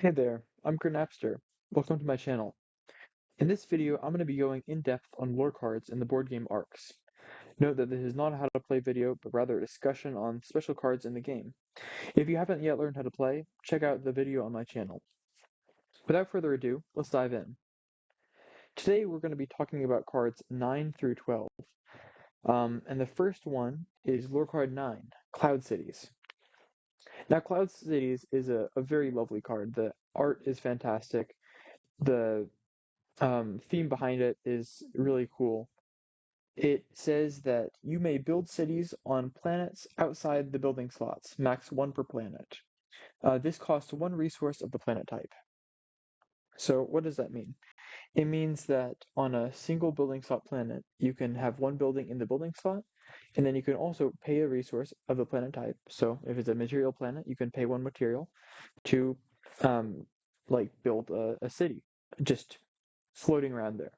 Hey there, I'm Napster. Welcome to my channel. In this video, I'm going to be going in depth on lore cards in the board game Arcs. Note that this is not a how to play video, but rather a discussion on special cards in the game. If you haven't yet learned how to play, check out the video on my channel. Without further ado, let's dive in. Today we're going to be talking about cards 9 through 12. And the first one is lore card 9, Cloud Cities. Now, Cloud Cities is a very lovely card. The art is fantastic. The theme behind it is really cool. It says that you may build cities on planets outside the building slots, max one per planet. This costs one resource of the planet type. So what does that mean? It means that on a single building slot planet, you can have one building in the building slot, and then you can also pay a resource of the planet type. So if it's a material planet, you can pay one material to um, build a city, just floating around there.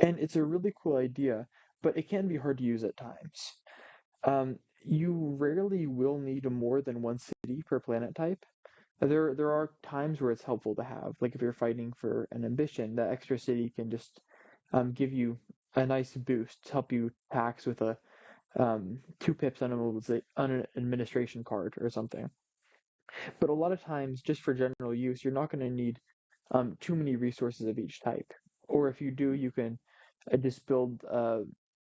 And it's a really cool idea, but it can be hard to use at times. You rarely will need more than one city per planet type. There are times where it's helpful to have, like if you're fighting for an ambition, that extra city can just give you a nice boost, help you tax with a 2 pips on an administration card or something. But a lot of times, just for general use, you're not going to need too many resources of each type. Or if you do, you can just build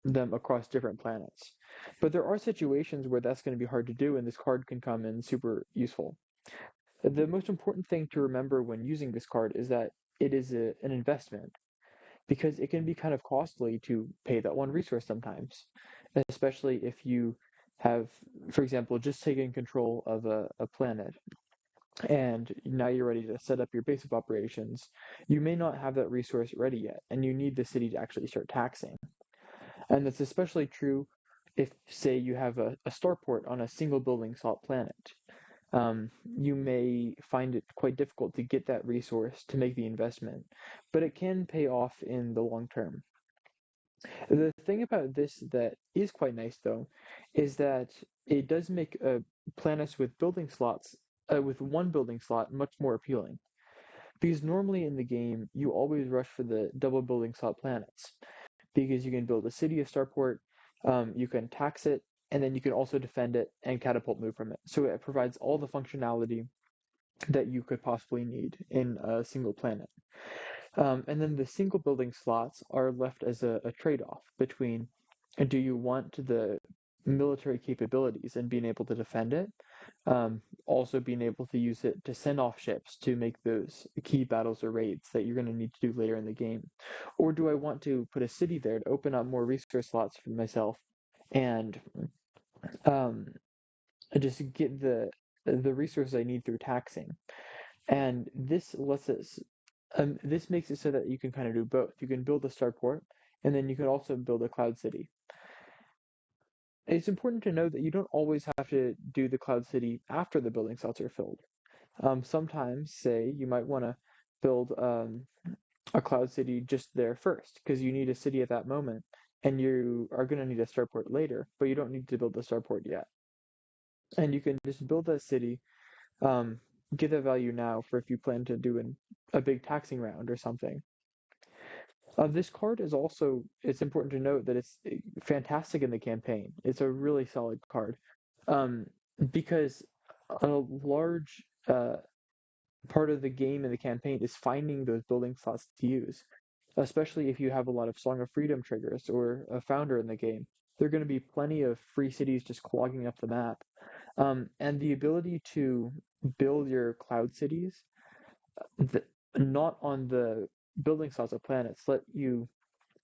them across different planets. But there are situations where that's going to be hard to do, and this card can come in super useful. The most important thing to remember when using this card is that it is an investment because it can be kind of costly to pay that one resource sometimes, especially if you have, for example, just taken control of a planet and now you're ready to set up your base of operations. You may not have that resource ready yet, and you need the city to actually start taxing. And that's especially true if, say, you have a starport on a single building slot planet. You may find it quite difficult to get that resource to make the investment, but it can pay off in the long term. The thing about this that is quite nice, though, is that it does make planets with building slots, with one building slot, much more appealing. Because normally in the game, you always rush for the double building slot planets, because you can build a city, a starport, you can tax it, and then you can also defend it and catapult move from it. So it provides all the functionality that you could possibly need in a single planet. And then the single building slots are left as a trade-off between do you want the military capabilities and being able to defend it, also being able to use it to send off ships to make those key battles or raids that you're going to need to do later in the game, or do I want to put a city there to open up more resource slots for myself and um, just get the resources I need through taxing. And this makes it so that you can kind of do both. You can build a starport, and then you can also build a cloud city. It's important to know that you don't always have to do the cloud city after the building slots are filled. Sometimes, say, you might want to build a cloud city just there first, because you need a city at that moment, and you are going to need a starport later, but you don't need to build the starport yet. And you can just build that city, um, get that value now for if you plan to do a big taxing round or something. This card is also, it's important to note that it's fantastic in the campaign. It's a really solid card um, because a large part of the game in the campaign is finding those building slots to use, especially if you have a lot of Song of Freedom triggers or a founder in the game. There are going to be plenty of free cities just clogging up the map. And the ability to build your cloud cities th- not on the building slots of planets, let you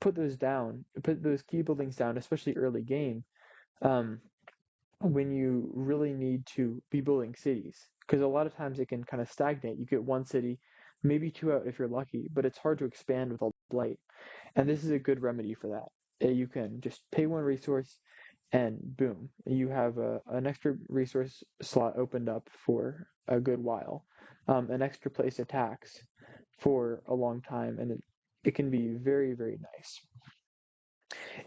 put those key buildings down, especially early game, um, when you really need to be building cities. Because a lot of times it can kind of stagnate. You get one city, maybe two out if you're lucky, but it's hard to expand with all the blight. And this is a good remedy for that. You can just pay one resource and boom, you have an extra resource slot opened up for a good while, an extra place to tax for a long time, and it can be very, very nice.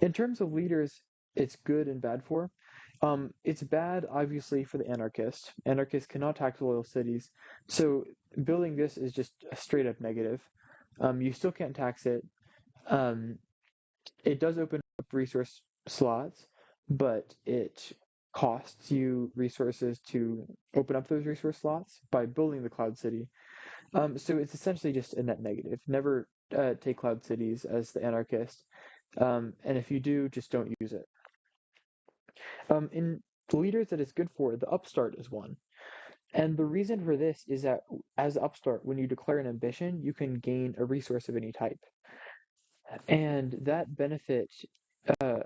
In terms of leaders, it's good and bad for. It's bad, obviously, for the anarchist. Anarchists cannot tax loyal cities, so building this is just a straight up negative. You still can't tax it. Um, it does open up resource slots, but it costs you resources to open up those resource slots by building the cloud city. So it's essentially just a net negative. Never take cloud cities as the anarchist, and if you do, just don't use it. In the leaders that it's good for, the upstart is one. And the reason for this is that as upstart, when you declare an ambition, you can gain a resource of any type. And that benefit, uh,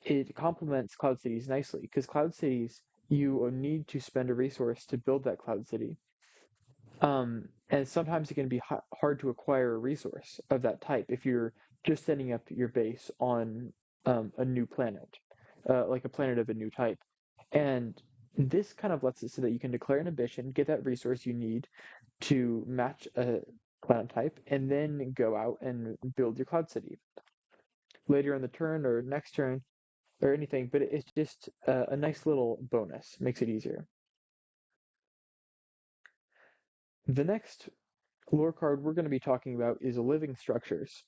it complements Cloud Cities nicely, because Cloud Cities, you need to spend a resource to build that Cloud City. And sometimes it can be hard to acquire a resource of that type if you're just setting up your base on a new planet, like a planet of a new type. And this kind of lets it so that you can declare an ambition, get that resource you need to match a planet type, and then go out and build your cloud city later in the turn or next turn or anything. But it's just a nice little bonus, makes it easier. The next lore card we're going to be talking about is Living Structures.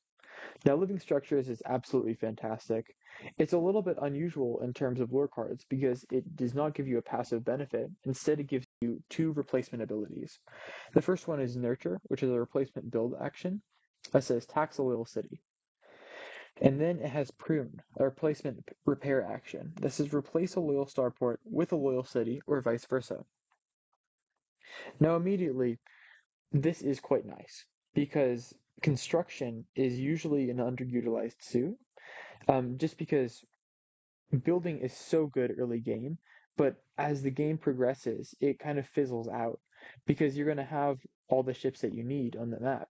Now, Living Structures is absolutely fantastic. It's a little bit unusual in terms of lore cards because it does not give you a passive benefit. Instead, it gives you two replacement abilities. The first one is Nurture, which is a replacement build action that says tax a loyal city. And then it has Prune, a replacement repair action. This is replace a loyal starport with a loyal city or vice versa. Now, immediately, this is quite nice because construction is usually an underutilized suit, just because building is so good early game, but as the game progresses, it kind of fizzles out because you're going to have all the ships that you need on the map,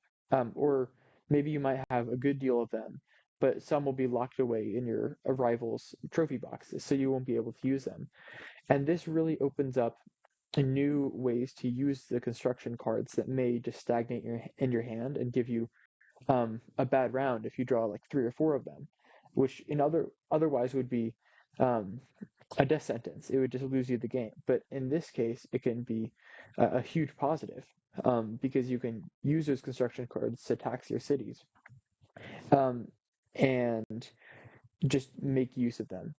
or maybe you might have a good deal of them, but some will be locked away in your arrivals trophy boxes, so you won't be able to use them. And this really opens up new ways to use the construction cards that may just stagnate in your hand and give you a bad round if you draw like 3 or 4 of them, which otherwise would be um, a death sentence. It would just lose you the game. But in this case, it can be a huge positive because you can use those construction cards to tax your cities um, and just make use of them.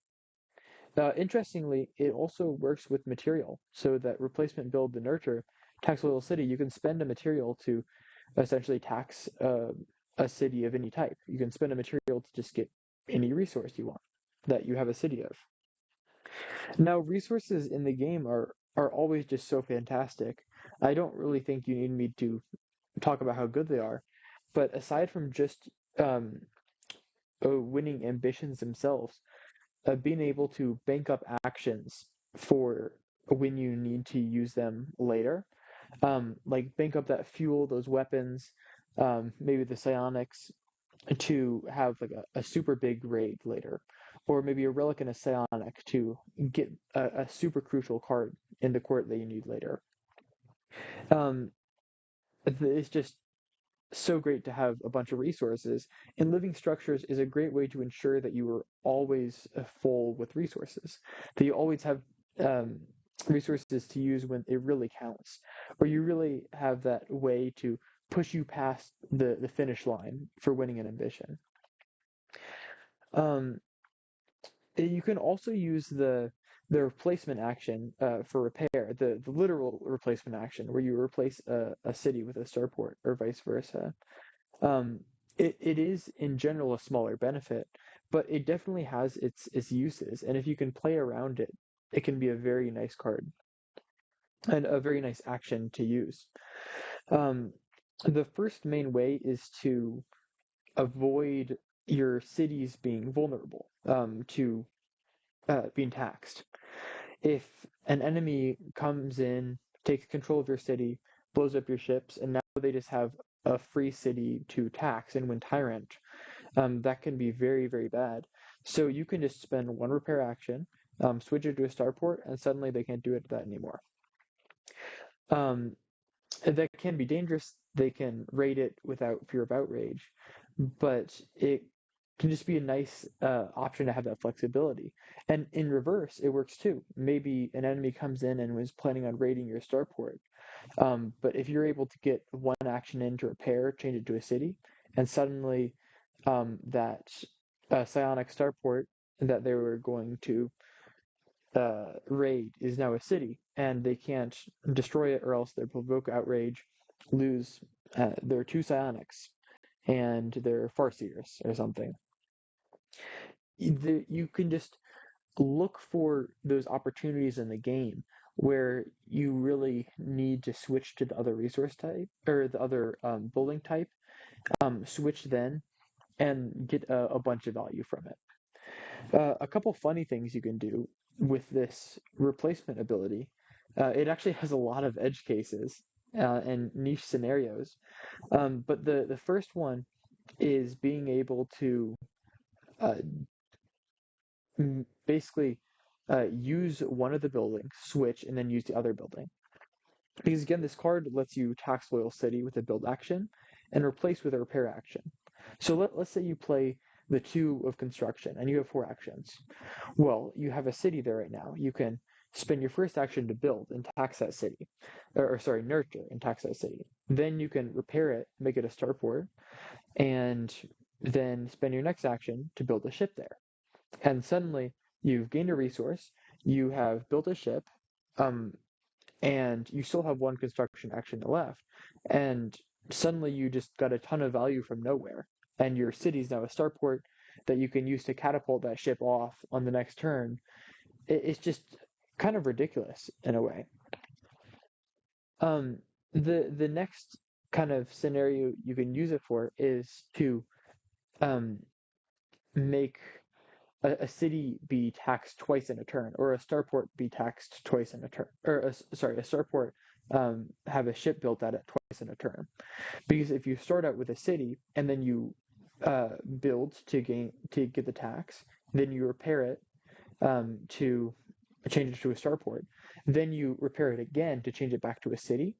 Interestingly, it also works with material. So that replacement build, the Nurture, tax a little city, you can spend a material to essentially tax a city of any type. You can spend a material to just get any resource you want that you have a city of. Now, resources in the game are always just so fantastic. I don't really think you need me to talk about how good they are, but aside from just um, winning ambitions themselves, being able to bank up actions for when you need to use them later, like bank up that fuel, those weapons, maybe the psionics, to have like a super big raid later, or maybe a relic and a psionic to get a super crucial card in the court that you need later. Um, it's just so great to have a bunch of resources, and living structures is a great way to ensure that you are always full with resources, that you always have um, resources to use when it really counts, or you really have that way to push you past the finish line for winning an ambition. Um, you can also use the replacement action for repair, the literal replacement action, where you replace a city with a starport or vice versa. Um, it is in general a smaller benefit, but it definitely has its uses, and if you can play around it, it can be a very nice card and a very nice action to use. Um, the first main way is to avoid your cities being vulnerable to being taxed. If an enemy comes in, takes control of your city, blows up your ships, and now they just have a free city to tax and win Tyrant, that can be very, very bad. So you can just spend one repair action, switch it to a starport, and suddenly they can't do it that anymore. That can be dangerous. They can raid it without fear of outrage, but it can just be a nice option to have that flexibility. And in reverse, it works too. Maybe an enemy comes in and was planning on raiding your starport. But if you're able to get one action in to repair, change it to a city, and suddenly that psionic starport that they were going to raid is now a city, and they can't destroy it or else they'll provoke outrage, lose their two psionics and their farseers or something. You can just look for those opportunities in the game where you really need to switch to the other resource type or the other building type, switch then and get a bunch of value from it. A couple funny things you can do with this replacement ability. It actually has a lot of edge cases and niche scenarios. But the first one is being able to uh, basically use one of the buildings, switch, and then use the other building. Because again, this card lets you tax loyal city with a build action and replace with a repair action. So let's say you play the 2 of construction and you have 4 actions. Well, you have a city there right now. You can spend your first action to build and tax that city, or sorry, nurture and tax that city. Then you can repair it, make it a starport, and then spend your next action to build a ship there. And suddenly you've gained a resource, you have built a ship, um, and you still have one construction action left, and suddenly you just got a ton of value from nowhere, and your city's now a starport that you can use to catapult that ship off on the next turn. It's just kind of ridiculous in a way. Um, the next kind of scenario you can use it for is to um, make a city be taxed twice in a turn, or a starport be taxed twice in a turn, or sorry, a starport have a ship built at it twice in a turn. Because if you start out with a city and then you build to get the tax, then you repair it to change it to a starport, then you repair it again to change it back to a city.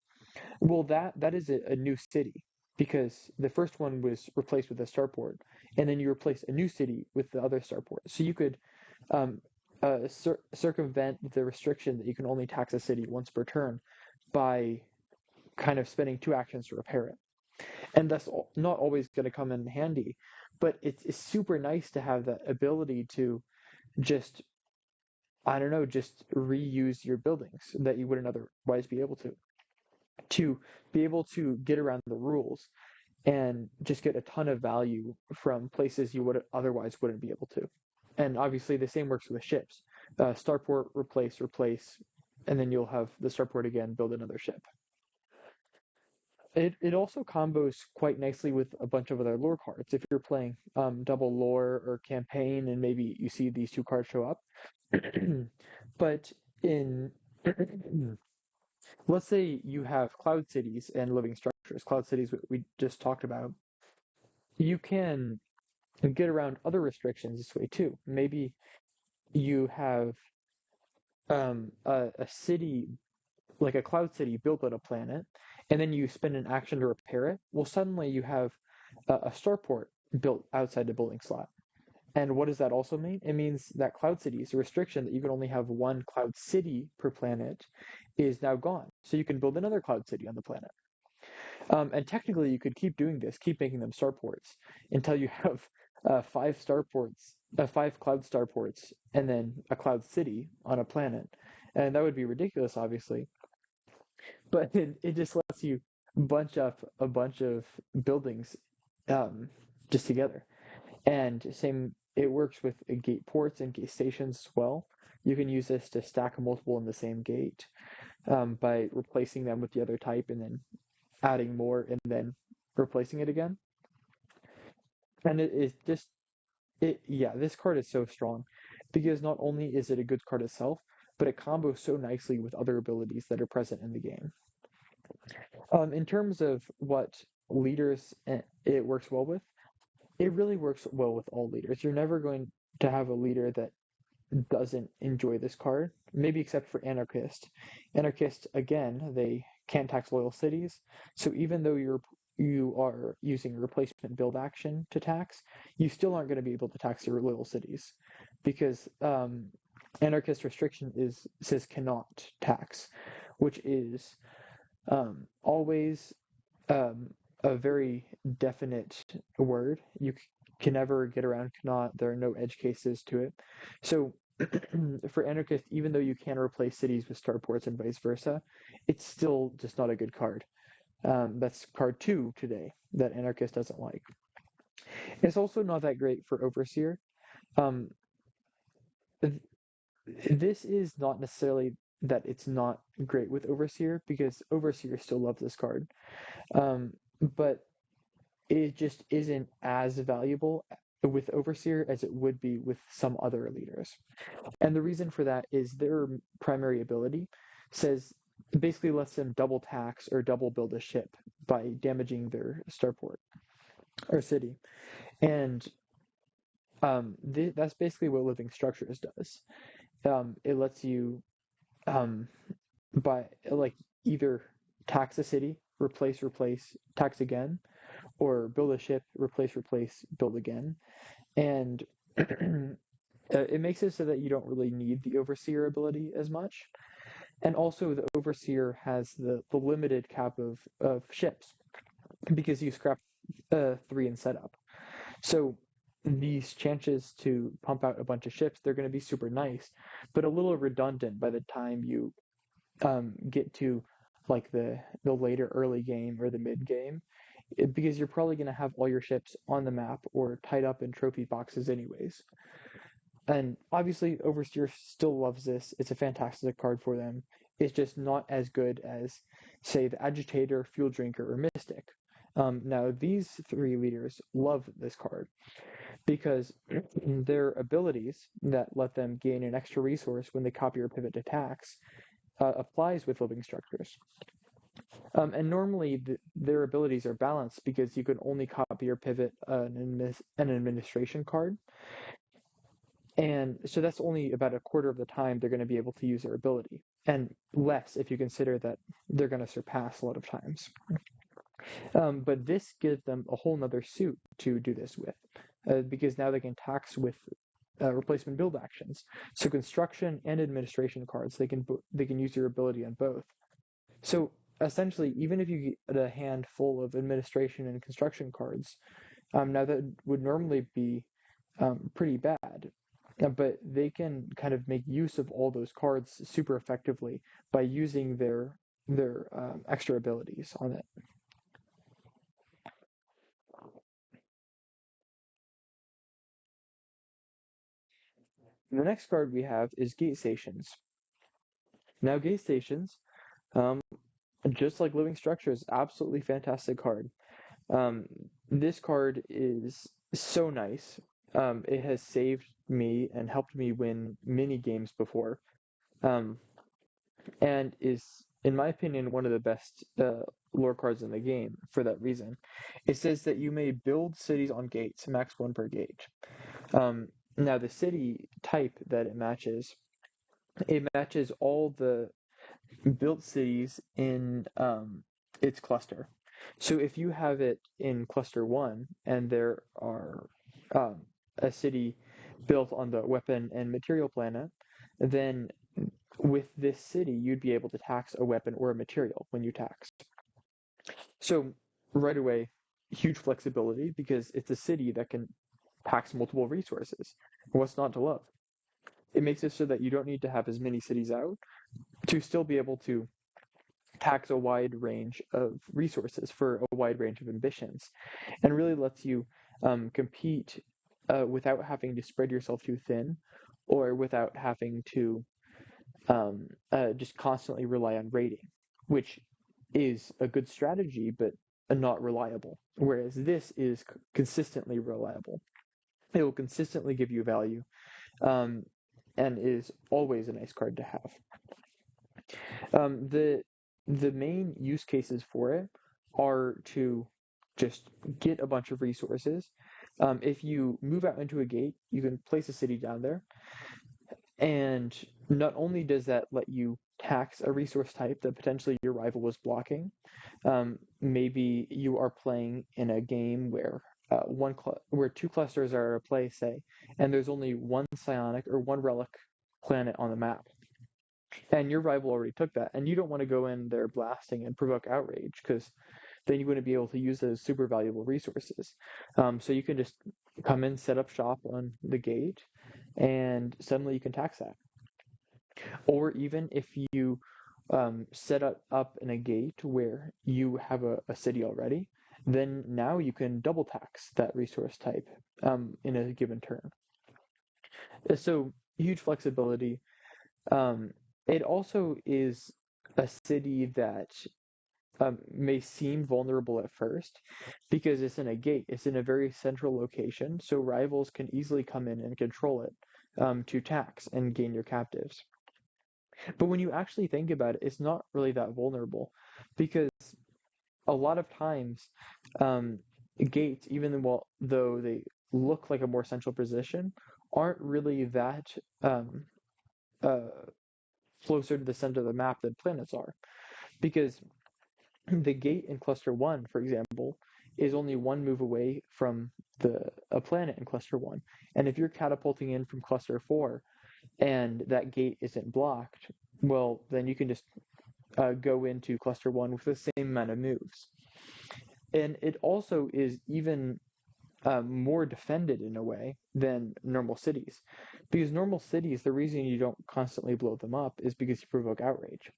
Well, that is a new city because the first one was replaced with a starport, and then you replace a new city with the other starport. So you could um, circumvent the restriction that you can only tax a city once per turn by kind of spending 2 actions to repair it. And that's not always going to come in handy, but it's super nice to have that ability to just, I don't know, just reuse your buildings that you wouldn't otherwise be able to be able to get around the rules and just get a ton of value from places you would otherwise wouldn't be able to. And obviously the same works with ships. Starport, replace, and then you'll have the starport again, build another ship. It also combos quite nicely with a bunch of other lore cards. If you're playing double lore or campaign and maybe you see these 2 cards show up. But in let's say you have cloud cities and living structures, cloud cities we just talked about. You can get around other restrictions this way too. Maybe you have a city, like a cloud city built on a planet, and then you spend an action to repair it. Well, suddenly you have a starport built outside the building slot. And what does that also mean? It means that cloud cities, the restriction that you can only have one cloud city per planet, is now gone. So you can build another cloud city on the planet. And technically, you could keep doing this, keep making them starports until you have 5 starports, 5 cloud starports, and then a cloud city on a planet. And that would be ridiculous, obviously. But it just lets you bunch up a bunch of buildings um, just together. And same, it works with gate ports and gate stations as well. You can use this to stack multiple in the same gate by replacing them with the other type and then adding more and then replacing it again. And it is just yeah, this card is so strong because not only is it a good card itself, but it combos so nicely with other abilities that are present in the game. In terms of what leaders it works well with, it really works well with all leaders. You're never going to have a leader that doesn't enjoy this card, maybe except for Anarchist. Anarchist, again, they can't tax loyal cities, so even though you're you are using replacement build action to tax, you still aren't going to be able to tax your little cities because anarchist restriction says cannot tax, which is always um, a very definite word. You can never get around cannot. There are no edge cases to it. So for anarchist, even though you can replace cities with starports and vice versa, it's still just not a good card. That's card 2 today that anarchist doesn't like. It's also not that great for overseer. Um, this is not necessarily that it's not great with overseer because overseer still loves this card. But it just isn't as valuable with Overseer as it would be with some other leaders. And the reason for that is their primary ability says basically lets them double tax or double build a ship by damaging their starport or city. And that's basically what Living Structures does. It lets you by like either tax a city, replace, tax again, or build a ship, replace, build again. And it makes it so that you don't really need the Overseer ability as much. And also the Overseer has the limited cap of ships because you scrap 3 in setup. So these chances to pump out a bunch of ships, they're going to be super nice, but a little redundant by the time you get to like the later early game or the mid game, because you're probably going to have all your ships on the map or tied up in trophy boxes anyways. And obviously Overseer still loves this. It's a fantastic card for them. It's just not as good as, say, the Agitator, Fuel Drinker, or Mystic. Now, these 3 leaders love this card because their abilities that let them gain an extra resource when they copy or pivot to tax applies with Living Structures. And normally their abilities are balanced because you can only copy or pivot an administration card. And so that's only about a quarter of the time they're going to be able to use their ability, and less if you consider that they're going to surpass a lot of times. But this gives them a whole nother suit to do this with, because now they can tax with replacement build actions. So construction and administration cards, they can use your ability on both. So essentially, even if you get a hand full of administration and construction cards, now that would normally be pretty bad. But they can kind of make use of all those cards super effectively by using their extra abilities on it. The next card we have is Gate Stations. Now, Gate Stations, just like Living Structures, absolutely fantastic card. This card is so nice. It has saved me and helped me win many games before, and is, in my opinion, one of the best lore cards in the game for that reason. It says that you may build cities on gates, max 1 per gate. Now, the city type that it matches all the built cities in its cluster. So if you have it in cluster 1 and there are a city built on the weapon and material planet, then with this city you'd be able to tax a weapon or a material when you tax. So right away, huge flexibility because it's a city that can tax multiple resources. What's not to love? It makes it so that you don't need to have as many cities out to still be able to tax a wide range of resources for a wide range of ambitions, and really lets you compete without having to spread yourself too thin, or without having to just constantly rely on rating, which is a good strategy, but not reliable. Whereas this is consistently reliable. It will consistently give you value, and is always a nice card to have. The main use cases for it are to just get a bunch of resources. If you move out into a gate, you can place a city down there, and not only does that let you tax a resource type that potentially your rival was blocking. Maybe you are playing in a game where where two clusters are at play, say, and there's only one psionic or one relic planet on the map. And your rival already took that, and you don't want to go in there blasting and provoke outrage because then you wouldn't be able to use those super valuable resources. So you can just come in, set up shop on the gate, and suddenly you can tax that. Or even if you set up in a gate where you have a city already, then now you can double tax that resource type in a given turn. So huge flexibility. It also is a city that may seem vulnerable at first because it's in a gate. It's in a very central location, so rivals can easily come in and control it to tax and gain your captives. But when you actually think about it, it's not really that vulnerable because a lot of times gates, even though they look like a more central position, aren't really that uh, closer to the center of the map than planets are. Because the gate in cluster 1, for example, is only one move away from a planet in cluster 1. And if you're catapulting in from cluster 4 and that gate isn't blocked, well, then you can just go into cluster 1 with the same amount of moves. And it also is even more defended in a way than normal cities. Because normal cities, the reason you don't constantly blow them up is because you provoke outrage.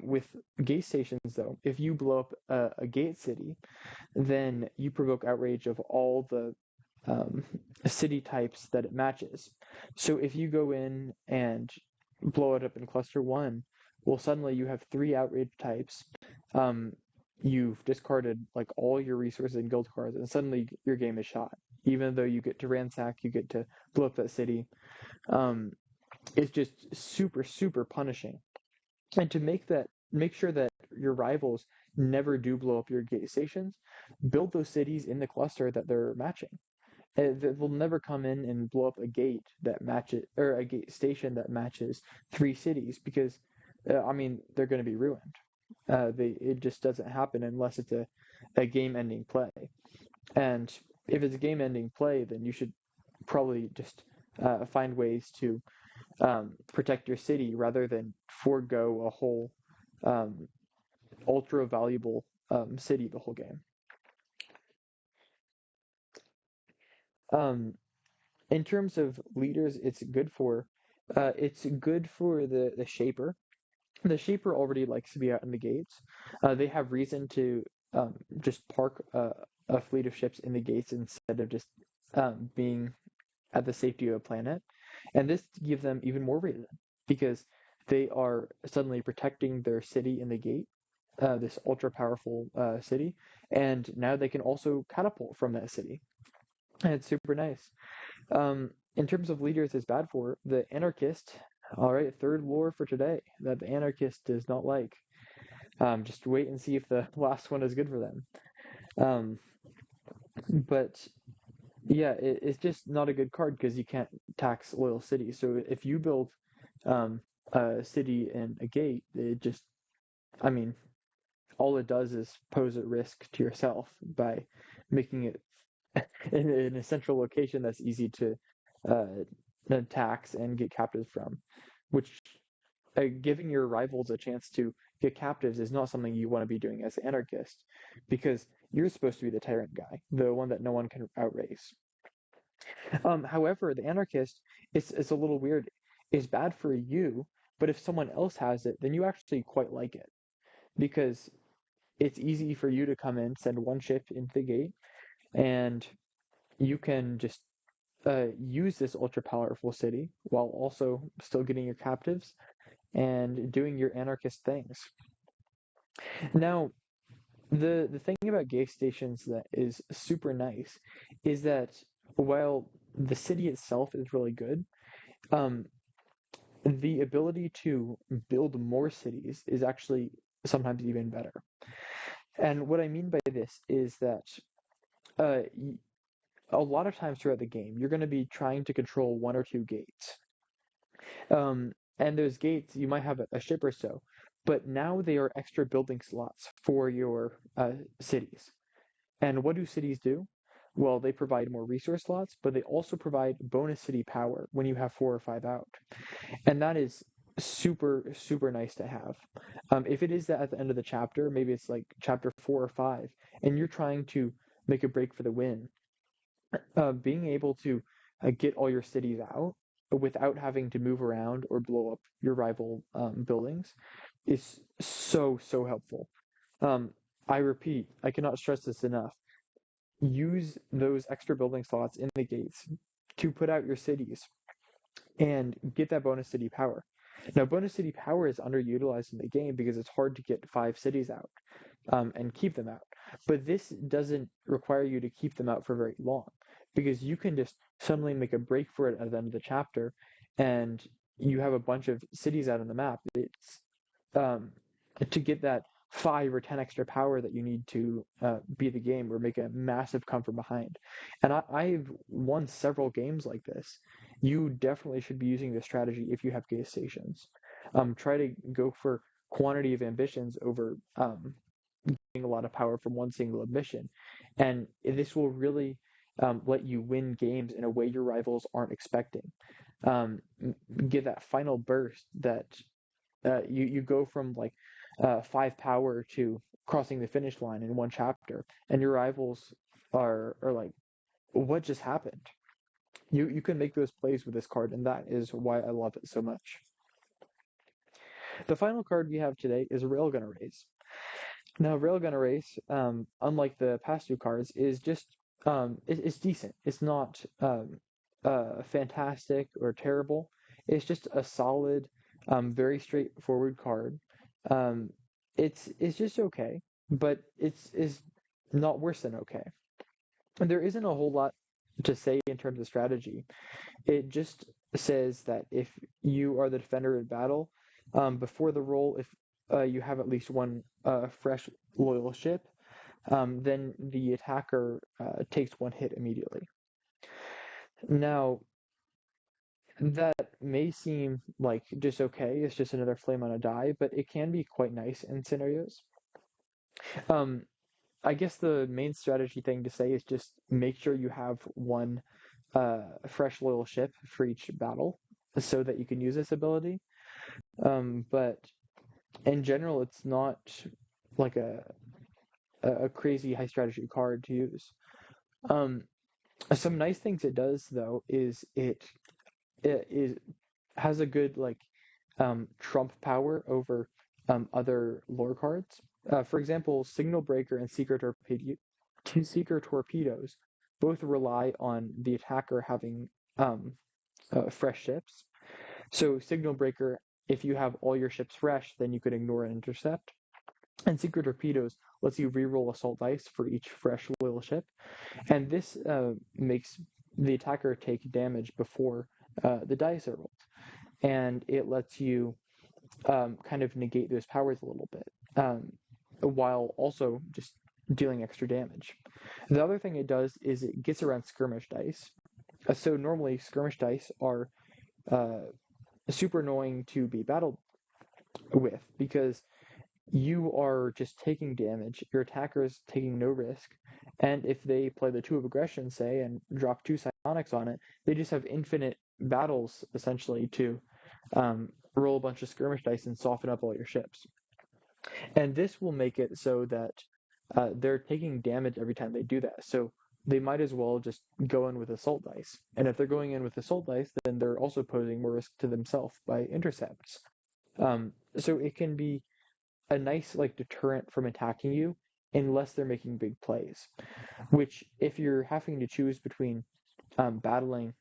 With gate stations, though, if you blow up a gate city, then you provoke outrage of all the city types that it matches. So if you go in and blow it up in cluster 1, well, suddenly you have 3 outrage types. You've discarded like all your resources and guild cards, and suddenly your game is shot. Even though you get to ransack, you get to blow up that city. It's just super, super punishing. And to make sure that your rivals never do blow up your gate stations, build those cities in the cluster that they're matching. They'll never come in and blow up a gate that matches, or a gate station that matches 3 cities because, I mean, they're going to be ruined. It just doesn't happen unless it's a game-ending play. And if it's a game-ending play, then you should probably just find ways to protect your city rather than forego a whole ultra valuable city the whole game. In terms of leaders, it's good for the shaper. The shaper already likes to be out in the gates. They have reason to just park a fleet of ships in the gates instead of just being at the safety of a planet. And this gives them even more reason because they are suddenly protecting their city in the gate, this ultra powerful city, and now they can also catapult from that city. And it's super nice. In terms of leaders, it's bad for the anarchist. All right, third lore for today that the anarchist does not like. Just wait and see if the last one is good for them. But yeah, it's just not a good card because you can't tax loyal cities. So if you build a city and a gate, I mean, all it does is pose a risk to yourself by making it in a central location that's easy to tax and get captives from, which giving your rivals a chance to get captives is not something you want to be doing as an anarchist because you're supposed to be the tyrant guy, the one that no one can outrace. However, the anarchist it's a little weird. It's bad for you, but if someone else has it, then you actually quite like it because it's easy for you to come in, send one ship into the gate, and you can just use this ultra powerful city while also still getting your captives and doing your anarchist things. Now, the thing about gate stations that is super nice is that while the city itself is really good, the ability to build more cities is actually sometimes even better. And what I mean by this is that uh, a lot of times throughout the game, you're going to be trying to control 1 or 2 gates. And those gates, you might have a ship or so, but now they are extra building slots for your cities. And what do cities do? Well, they provide more resource slots, but they also provide bonus city power when you have 4 or 5 out. And that is super, super nice to have. If it is that at the end of the chapter, maybe it's like chapter 4 or 5, and you're trying to make a break for the win, being able to get all your cities out without having to move around or blow up your rival buildings is so, so helpful. Um, I repeat, I cannot stress this enough. Use those extra building slots in the gates to put out your cities and get that bonus city power. Now, bonus city power is underutilized in the game because it's hard to get 5 cities out and keep them out. But this doesn't require you to keep them out for very long because you can just suddenly make a break for it at the end of the chapter and you have a bunch of cities out on the map. It's to get that 5 or 10 extra power that you need to beat the game or make a massive come from behind. And I've won several games like this. You definitely should be using this strategy if you have gas stations. Try to go for quantity of ambitions over getting a lot of power from one single mission. And this will really let you win games in a way your rivals aren't expecting. Um, Get that final burst that you go from like 5 power to crossing the finish line in one chapter, and your rivals are like, what just happened? You can make those plays with this card, and that is why I love it so much. The final card we have today is Railgun Erase. Now, Railgun Erase, unlike the past 2 cards, is just it's decent. It's not fantastic or terrible. It's just a solid, very straightforward card. Um, it's just okay, but it's is not worse than okay. And there isn't a whole lot to say in terms of strategy. It just says that if you are the defender in battle, before the roll, if you have at least one fresh loyal ship, then the attacker takes 1 hit immediately. Now, that may seem like just okay, it's just another flame on a die, but it can be quite nice in scenarios. Um, I guess the main strategy thing to say is just make sure you have one fresh loyal ship for each battle so that you can use this ability. But in general, it's not like a crazy high strategy card to use. Some nice things it does though is it has a good like trump power over other lore cards. For example, Signal Breaker and Seeker Torpedoes both rely on the attacker having fresh ships. So Signal Breaker, if you have all your ships fresh, then you could ignore an intercept. And Seeker Torpedoes lets you reroll assault dice for each fresh loyal ship. And this makes the attacker take damage before the dice are rolled. And it lets you kind of negate those powers a little bit, while also just dealing extra damage. The other thing it does is it gets around skirmish dice. So normally skirmish dice are super annoying to be battled with because you are just taking damage, your attacker's taking no risk, and if they play the 2 of aggression, say, and drop 2 psionics on it, they just have infinite battles, essentially, to roll a bunch of skirmish dice and soften up all your ships. And this will make it so that they're taking damage every time they do that. So they might as well just go in with assault dice. And if they're going in with assault dice, then they're also posing more risk to themselves by intercepts. So it can be a nice like deterrent from attacking you unless they're making big plays. Which, if you're having to choose between battling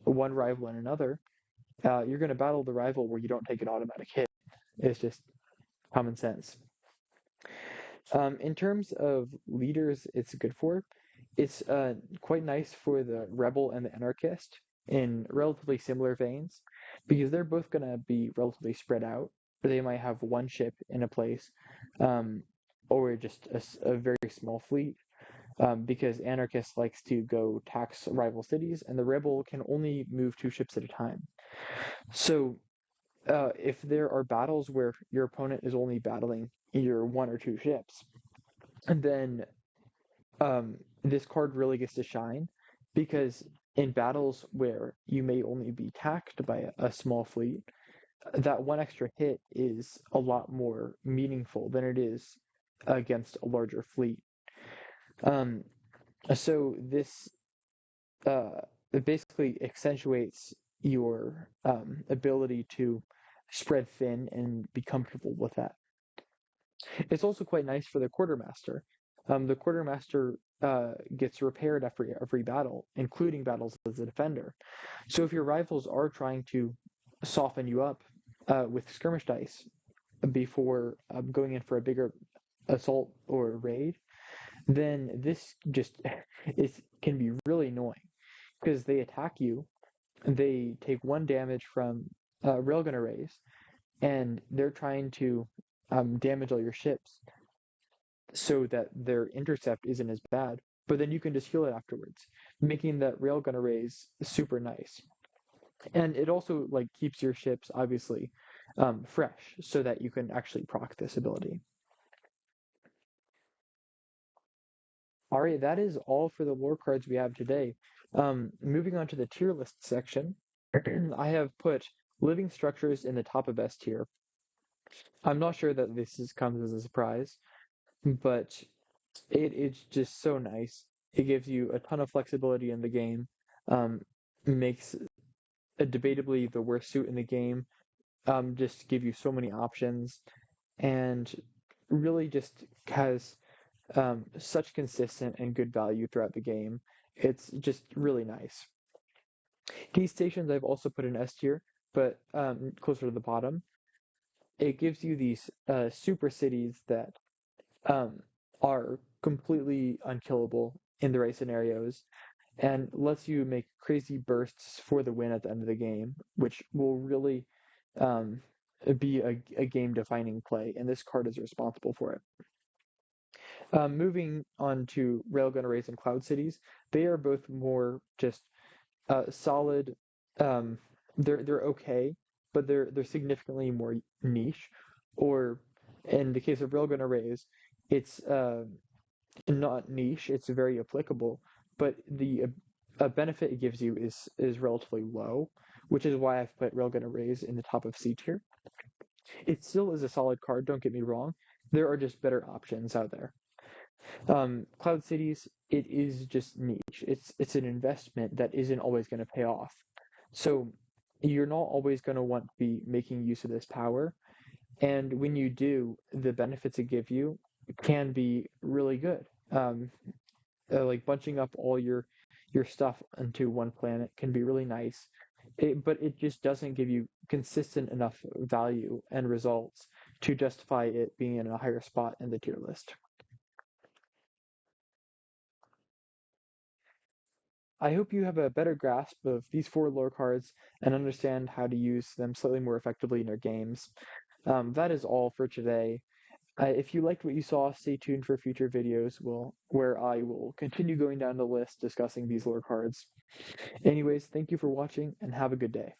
one rival and another, you're going to battle the rival where you don't take an automatic hit. It's just common sense. In terms of leaders, it's good for. It's quite nice for the rebel and the anarchist in relatively similar veins because they're both going to be relatively spread out. They might have one ship in a place, or just a very small fleet, because anarchist likes to go tax rival cities, and the rebel can only move 2 ships at a time. So if there are battles where your opponent is only battling either one or two ships, and then this card really gets to shine because in battles where you may only be attacked by a small fleet, that one extra hit is a lot more meaningful than it is against a larger fleet. Um, so this it basically accentuates your ability to spread thin and be comfortable with that. It's also quite nice for the quartermaster. The quartermaster gets repaired after every battle, including battles as a defender. So if your rivals are trying to soften you up with skirmish dice before going in for a bigger assault or raid, then this just can be really annoying because they attack you, they take one damage from railgun arrays, and they're trying to damage all your ships so that their intercept isn't as bad. But then you can just heal it afterwards, making that railgun arrays super nice. And it also like keeps your ships obviously fresh so that you can actually proc this ability. All right, that is all for the lore cards we have today. Moving on to the tier list section, I have put living structures in the top of S tier. I'm not sure that comes as a surprise, but it's just so nice. It gives you a ton of flexibility in the game, um, makes a debatably the worst suit in the game, just give you so many options, and really just has such consistent and good value throughout the game. It's just really nice. Key stations I've also put in S tier, but closer to the bottom. It gives you these super cities that um, are completely unkillable in the right scenarios and lets you make crazy bursts for the win at the end of the game, which will really um, be a game-defining play, and this card is responsible for it. Moving on to Railgun Arrays and Cloud Cities, they are both more just solid. Um, they're okay, but they're significantly more niche. Or in the case of Railgun Arrays, it's not niche. It's very applicable, but the benefit it gives you is relatively low, which is why I've put Railgun Arrays in the top of C tier. It still is a solid card. Don't get me wrong. There are just better options out there. Cloud Cities, it is just niche. It's an investment that isn't always going to pay off. So you're not always going to want to be making use of this power. And when you do, the benefits it give you can be really good. Like bunching up all your stuff onto one planet can be really nice. But it just doesn't give you consistent enough value and results to justify it being in a higher spot in the tier list. I hope you have a better grasp of these 4 lore cards and understand how to use them slightly more effectively in your games. That is all for today. If you liked what you saw, stay tuned for future videos where I will continue going down the list discussing these lore cards. Anyways, thank you for watching and have a good day.